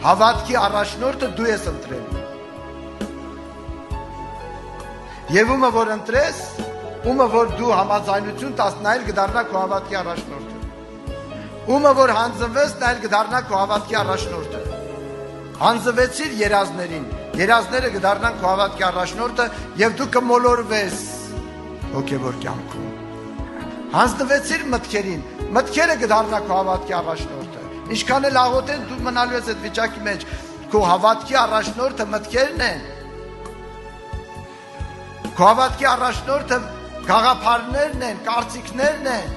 Հավատքի առաջնորդը դու ես ընտրել։ Եվ ումը որ ընտրես, ումը որ դու համաձայնություն տաս, նա էլ կդառնա քո հավատքի առաջնորդը։ Ումը որ հանձնվես, նա էլ կդառնա քո հավատքի առաջնորդը։ Հանձնվեցիր երազներին, երազները կդառնան քո հավատքի առաջնորդը եւ դու կմոլորվես հոգեվոր կյանքում։ Հանձնվեցիր մտքերին, մտքերը կդառնա քո հավատքի առաջնորդը։ Ինչքան էլ աղոթեն, դու մնալու ես այդ վիճակի մեջ, քո հավատքի առաջնորդը մտքերն են։ Քո հավատքի առաջնորդը գաղափարներն են, կարծիքներն են։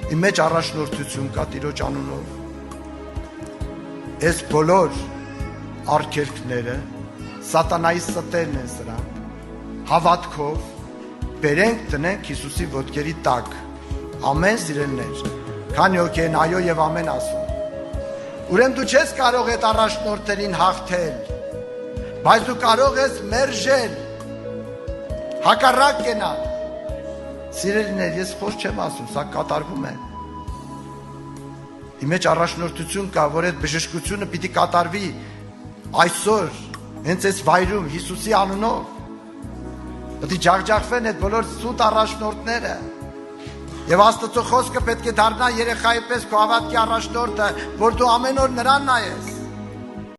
Իմ մեջ առաջնորդություն կա Տիրոջ անունով։ Այս բոլոր արգելքները սատանայի ստերն են սրանք։ Հավատքով բերենք տնենք Հիսուսի ոտքերի տակ։ Ամեն սիրելիներ, քանի հոգի են այո եւ ամեն ասում։ Ուրեմն դու չես կարող այդ առաջնորդներին հաղթել, բայց դու կարող ես մերժել, հակառակ կենալ։ Սիրելիներ, ես խոսք չեմ ասում, սա կատարվում է։ Իմ մեջ առաջնորդություն կա, որ այդ բժշկությունը պիտի կատարվի այսօր, հենց այս վայրում, Հիսուսի անունով։ Պետք է ջախջախվեն այդ բոլոր սուտ առաջնորդները։ Եվ Աստծո խոսքը պետք է դառնա երեխայի պես քո հավատքի առաջնորդը, որ դու ամեն օր նրան նայես։